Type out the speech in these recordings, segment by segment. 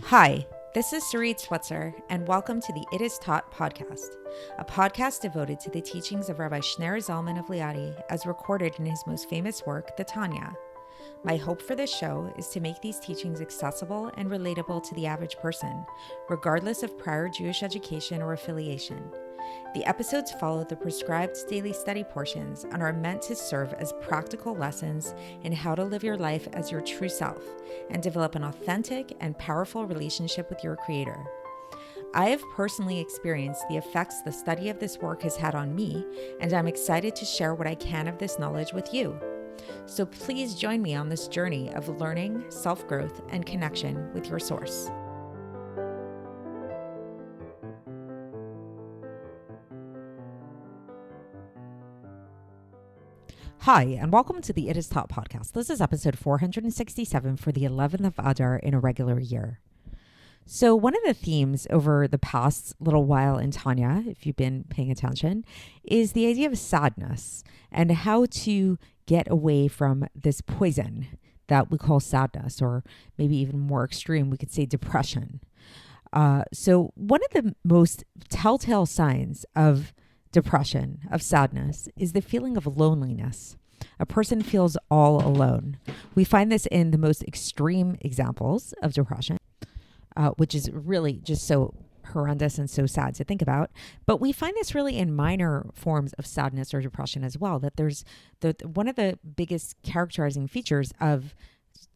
Hi, this is Sarit Switzer, and welcome to the It Is Taught podcast, a podcast devoted to the teachings of Rabbi Shneur Zalman of Liadi as recorded in his most famous work, the Tanya. My hope for this show is to make these teachings accessible and relatable to the average person, regardless of prior Jewish education or affiliation. The episodes follow the prescribed daily study portions and are meant to serve as practical lessons in how to live your life as your true self and develop an authentic and powerful relationship with your Creator. I have personally experienced the effects the study of this work has had on me, and I'm excited to share what I can of this knowledge with you. So please join me on this journey of learning, self-growth, and connection with your source. Hi, and welcome to the It Is Taught podcast. This is episode 467 for the 11th of Adar in a regular year. So one of the themes over the past little while in Tanya, if you've been paying attention, is the idea of sadness and how to get away from this poison that we call sadness, or maybe even more extreme, we could say depression. So one of the most telltale signs of depression, of sadness, is the feeling of loneliness. A person feels all alone. We find this in the most extreme examples of depression, which is really just so horrendous and so sad to think about. But we find this really in minor forms of sadness or depression as well, that there's one of the biggest characterizing features of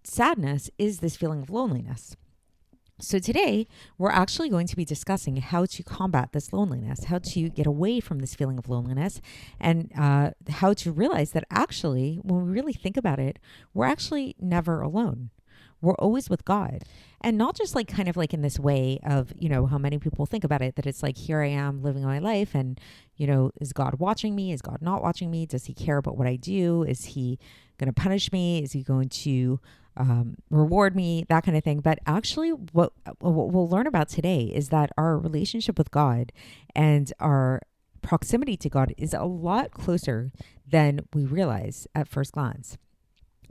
sadness is this feeling of loneliness. So today, we're actually going to be discussing how to combat this loneliness, how to get away from this feeling of loneliness, and how to realize that actually, when we really think about it, we're actually never alone. We're always with God. And not just kind of in this way of, how many people think about it, that it's like, here I am living my life and, is God watching me? Is God not watching me? Does he care about what I do? Is he going to punish me? Is he going to reward me? That kind of thing. But actually what we'll learn about today is that our relationship with God and our proximity to God is a lot closer than we realize at first glance.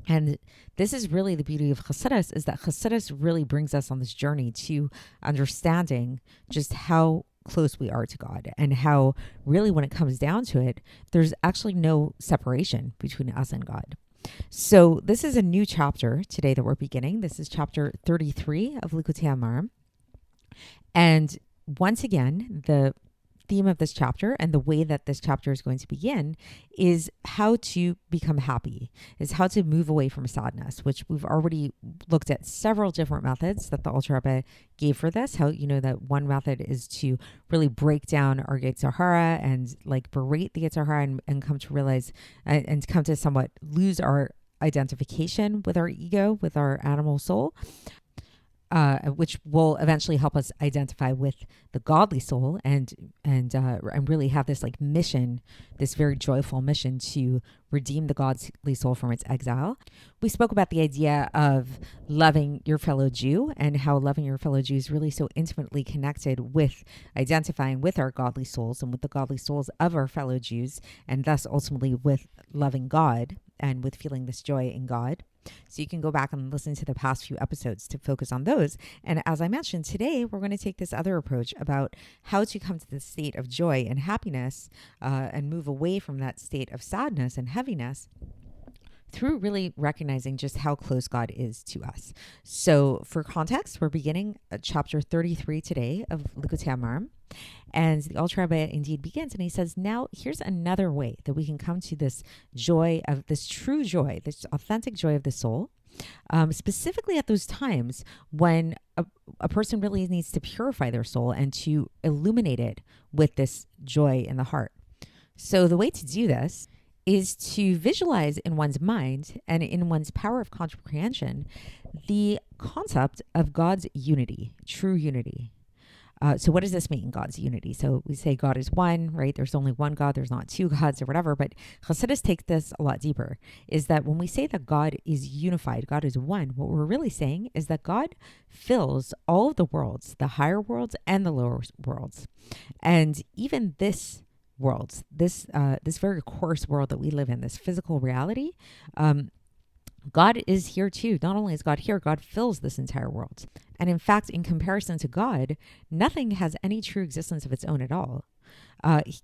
And this is really the beauty of Chassidus, is that Chassidus really brings us on this journey to understanding just how close we are to God, and how really, when it comes down to it, there's actually no separation between us and God. So this is a new chapter today that we're beginning. This is chapter 33 of Likkutei Amarim. And once again, the theme of this chapter and the way that this chapter is going to begin is how to become happy, is how to move away from sadness, which we've already looked at several different methods that the Alter Rebbe gave for this. How, that one method is to really break down our Yetzer Hara and berate the Yetzer Hara and come to realize and come to somewhat lose our identification with our ego, with our animal soul. Which will eventually help us identify with the godly soul and really have this mission, this very joyful mission to redeem the godly soul from its exile. We spoke about the idea of loving your fellow Jew and how loving your fellow Jew is really so intimately connected with identifying with our godly souls and with the godly souls of our fellow Jews, and thus ultimately with loving God and with feeling this joy in God. So you can go back and listen to the past few episodes to focus on those. And as I mentioned, today we're going to take this other approach about how to come to the state of joy and happiness and move away from that state of sadness and heaviness through really recognizing just how close God is to us. So for context, we're beginning chapter 33 today of Likkutei Amarim. And the Alter Rebbe indeed begins, and he says, now here's another way that we can come to this joy, of this true joy, this authentic joy of the soul, specifically at those times when a person really needs to purify their soul and to illuminate it with this joy in the heart. So the way to do this is to visualize in one's mind and in one's power of comprehension the concept of God's unity, true unity. So what does this mean, God's unity? So we say God is one, right? There's only one God. There's not two gods or whatever. But Chassidus takes this a lot deeper, is that when we say that God is unified, God is one, what we're really saying is that God fills all of the worlds, the higher worlds and the lower worlds. And even this world, this very coarse world that we live in, this physical reality, God is here too. Not only is God here, God fills this entire world. And in fact, in comparison to God, nothing has any true existence of its own at all.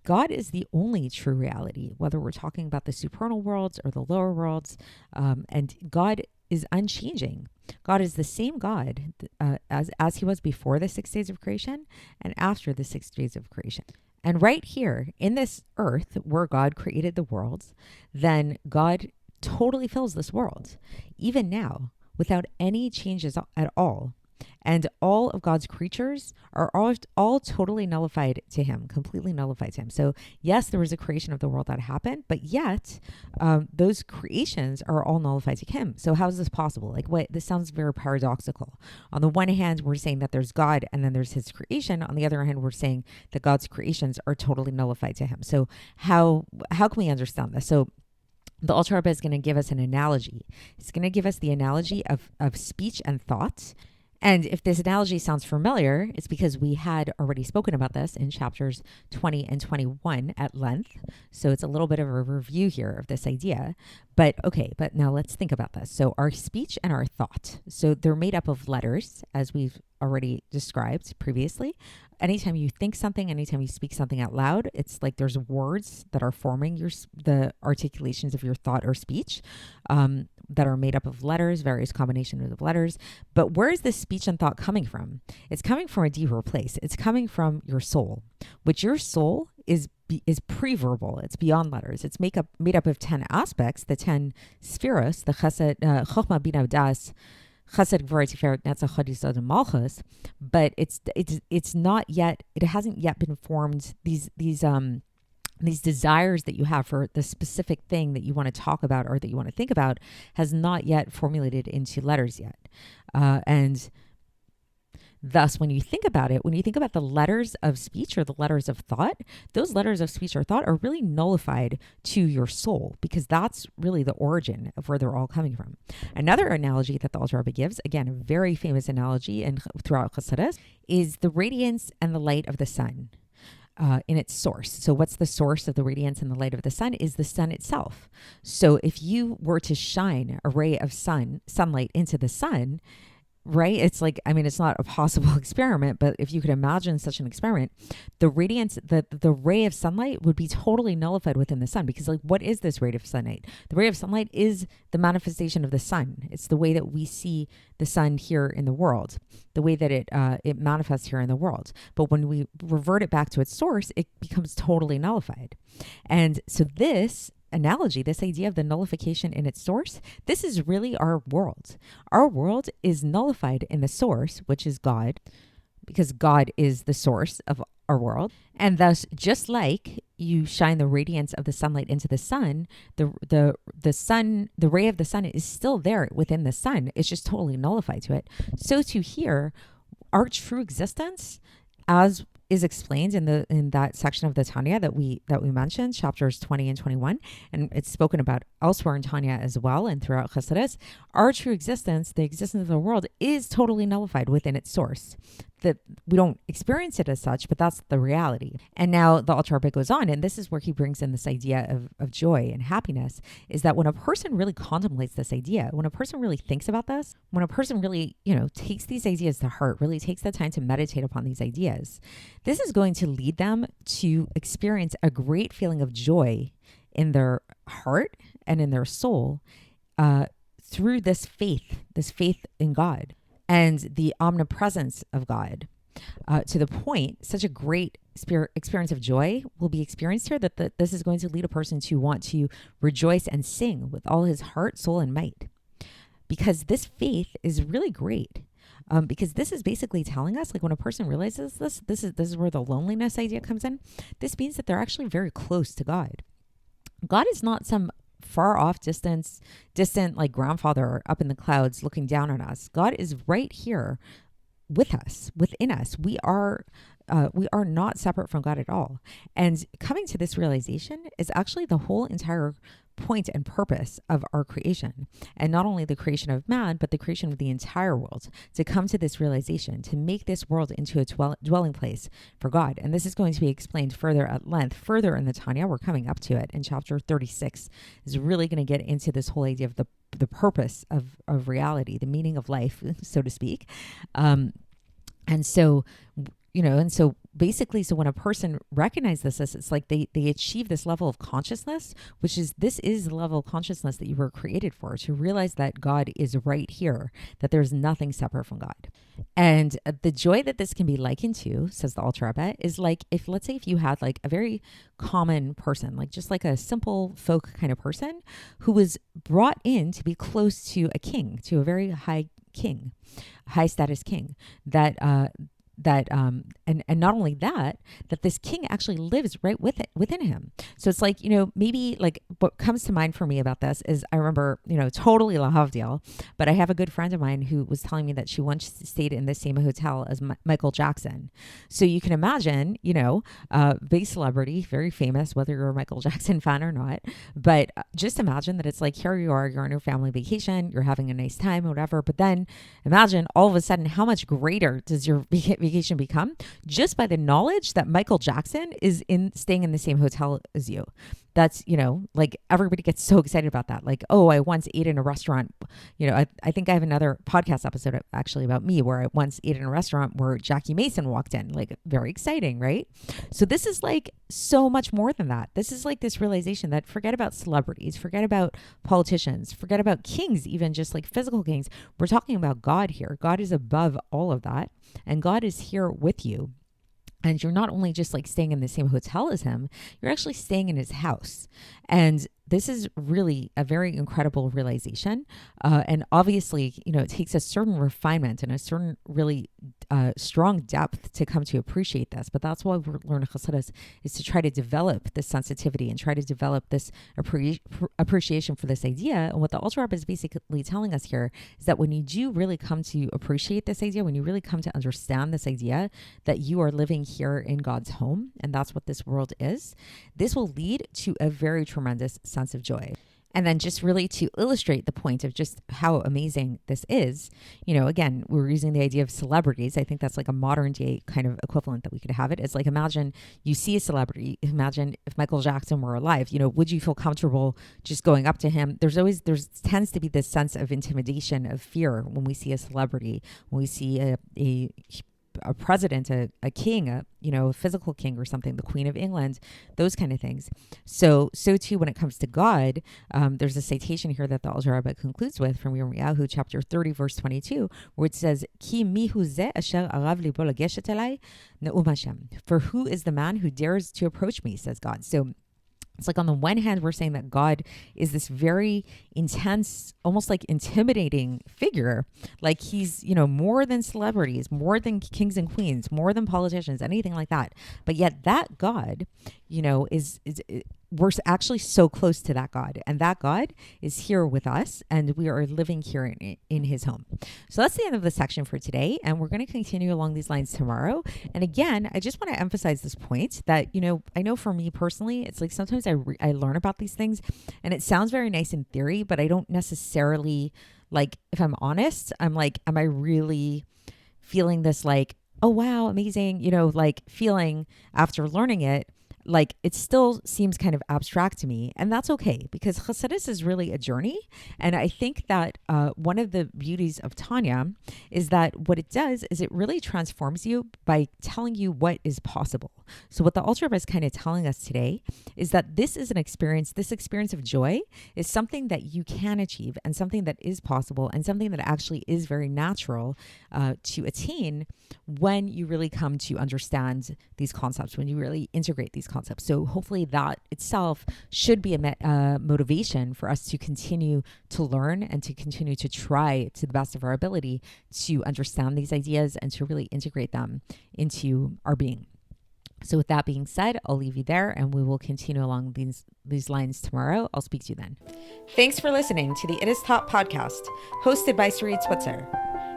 God is the only true reality, whether we're talking about the supernal worlds or the lower worlds. And God is unchanging. God is the same God as he was before the 6 days of creation and after the 6 days of creation. And right here in this earth where God created the worlds, then God totally fills this world, even now, without any changes at all. And all of God's creatures are all totally nullified to him, completely nullified to him. So yes, there was a creation of the world that happened, but yet those creations are all nullified to him. So how is this possible? Like, what? This sounds very paradoxical. On the one hand, we're saying that there's God and then there's his creation. On the other hand, we're saying that God's creations are totally nullified to him. So how can we understand this? So the Alter Rebbe is going to give us an analogy. He's going to give us the analogy of speech and thought. And if this analogy sounds familiar, it's because we had already spoken about this in chapters 20 and 21 at length. So it's a little bit of a review here of this idea. But now let's think about this. So our speech and our thought. So they're made up of letters, as we've already described previously. Anytime you think something, anytime you speak something out loud, it's like there's words that are forming the articulations of your thought or speech that are made up of letters, various combinations of letters. But where is this speech and thought coming from? It's coming from a deeper place. It's coming from your soul, which your soul is pre-verbal. It's beyond letters. It's made up of 10 aspects, the 10 spheros, the chesed, chokhmah, bina, das, chesed, gvura, tiferet, netzach, chod, yesod, and malchus. But it's not yet. It hasn't yet been formed. These desires that you have for the specific thing that you want to talk about or that you want to think about has not yet formulated into letters yet. And thus, when you think about it, when you think about the letters of speech or the letters of thought, those letters of speech or thought are really nullified to your soul, because that's really the origin of where they're all coming from. Another analogy that the Alter Rebbe gives, again, a very famous analogy and throughout Chassidus, is the radiance and the light of the sun. In its source. So what's the source of the radiance and the light of the sun is the sun itself. So if you were to shine a ray of sunlight into the sun, right? It's like, it's not a possible experiment, but if you could imagine such an experiment, the radiance, the ray of sunlight would be totally nullified within the sun, because what is this ray of sunlight? The ray of sunlight is the manifestation of the sun. It's the way that we see the sun here in the world, the way that it manifests here in the world. But when we revert it back to its source, it becomes totally nullified. And so this analogy, this idea of the nullification in its source, this is really our world. Our world is nullified in the source, which is God, because God is the source of our world. And thus, just like you shine the radiance of the sunlight into the sun, the ray of the sun is still there within the sun. It's just totally nullified to it. So to here, our true existence, as is explained in that section of the Tanya that we mentioned, chapters 20 and 21, and it's spoken about elsewhere in Tanya as well and throughout Chassidus, our true existence, the existence of the world, is totally nullified within its source. That we don't experience it as such, but that's the reality. And now the Alter Rebbe goes on, and this is where he brings in this idea of joy and happiness, is that when a person really contemplates this idea, when a person really thinks about this, when a person really, takes these ideas to heart, really takes the time to meditate upon these ideas, this is going to lead them to experience a great feeling of joy in their heart and in their soul through this faith in God and the omnipresence of God, to the point, such a great experience of joy will be experienced here that this is going to lead a person to want to rejoice and sing with all his heart, soul, and might. Because this faith is really great. Because this is basically telling us, like, when a person realizes this is where the loneliness idea comes in. This means that they're actually very close to God. God is not some far off distant like grandfather up in the clouds looking down on us. God is right here with us, within us. We are not separate from God at all. And coming to this realization is actually the whole entire point and purpose of our creation. And not only the creation of man, but the creation of the entire world, to come to this realization, to make this world into a dwelling place for God. And this is going to be explained further at length, further in the Tanya. We're coming up to it in chapter 36. Is really going to get into this whole idea of the purpose of reality, the meaning of life, so to speak. And so basically, so when a person recognizes this, it's like they achieve this level of consciousness, which is, this is the level of consciousness that you were created for, to realize that God is right here, that there's nothing separate from God. And the joy that this can be likened to, says the Alter Rebbe, is like, let's say if you had like a very common person, like just like a simple folk kind of person who was brought in to be close to a king, to a very high status king, and not only that this king actually lives right within him. So it's like, maybe like what comes to mind for me about this is, I remember, totally lahavdil, but I have a good friend of mine who was telling me that she once stayed in the same hotel as Michael Jackson. So you can imagine, big celebrity, very famous, whether you're a Michael Jackson fan or not, but just imagine that it's like, here you are, you're on your family vacation, you're having a nice time, whatever. But then imagine all of a sudden, how much greater does your vacation become just by the knowledge that Michael Jackson is staying in the same hotel as you. That's, like everybody gets so excited about that. Like, oh, I once ate in a restaurant. I think I have another podcast episode actually about me where I once ate in a restaurant where Jackie Mason walked in. Like, very exciting, right? So this is like so much more than that. This is like this realization that forget about celebrities, forget about politicians, forget about kings, even just like physical kings. We're talking about God here. God is above all of that. And God is here with you. And you're not only just like staying in the same hotel as him, you're actually staying in his house. And this is really a very incredible realization. And obviously, it takes a certain refinement and a certain really strong depth to come to appreciate this. But that's why we're learning Chassidus, is to try to develop this sensitivity and try to develop this appreciation for this idea. And what the Alter Rebbe is basically telling us here is that when you do really come to appreciate this idea, when you really come to understand this idea that you are living here in God's home, and that's what this world is, this will lead to a very tremendous sense of joy. And then just really to illustrate the point of just how amazing this is, again, we're using the idea of celebrities. I think that's like a modern day kind of equivalent that we could have it. It's like, imagine you see a celebrity. Imagine if Michael Jackson were alive, would you feel comfortable just going up to him? There tends to be this sense of intimidation, of fear when we see a celebrity, when we see a president, a king, a physical king or something, the Queen of England, those kind of things. So too, when it comes to God, there's a citation here that the Alter Rebbe concludes with from Yirmiyahu chapter 30, verse 22, where it says, Ki mihu zeh asher arav libo lageshet elai ne'um Hashem. For who is the man who dares to approach me, says God. So it's like, on the one hand, we're saying that God is this very intense, almost like intimidating figure. Like he's, more than celebrities, more than kings and queens, more than politicians, anything like that. But yet that God, we're actually so close to that God, and that God is here with us, and we are living here in his home. So that's the end of the section for today, and we're going to continue along these lines tomorrow. And again, I just want to emphasize this point that, I know for me personally, it's like sometimes I learn about these things and it sounds very nice in theory, but I don't necessarily, like, if I'm honest, I'm like, am I really feeling this like, oh wow, amazing, like feeling after learning it? Like, it still seems kind of abstract to me, and that's okay, because Chassidus is really a journey. And I think that one of the beauties of Tanya is that what it does is it really transforms you by telling you what is possible. So what the Alter Rebbe is kind of telling us today is that this experience of joy is something that you can achieve, and something that is possible, and something that actually is very natural to attain when you really come to understand these concepts, when you really integrate these concepts. So hopefully that itself should be a motivation for us to continue to learn and to continue to try to the best of our ability to understand these ideas and to really integrate them into our being. So with that being said, I'll leave you there, and we will continue along these lines tomorrow. I'll speak to you then. Thanks for listening to the It Is Taught podcast, hosted by Sarit Switzer.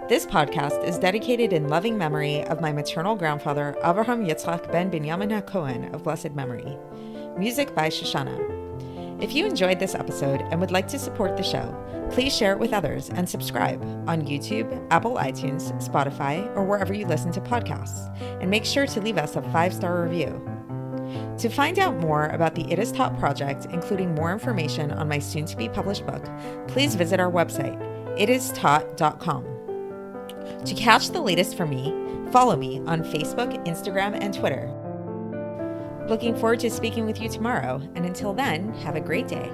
This podcast is dedicated in loving memory of my maternal grandfather, Avraham Yitzchak ben Binyamin HaKohen of blessed memory. Music by Shoshana. If you enjoyed this episode and would like to support the show, please share it with others and subscribe on YouTube, Apple iTunes, Spotify, or wherever you listen to podcasts. And make sure to leave us a 5-star review. To find out more about the It Is Taught project, including more information on my soon-to-be published book, please visit our website, itistaught.com. To catch the latest from me, follow me on Facebook, Instagram, and Twitter. Looking forward to speaking with you tomorrow, and until then, have a great day.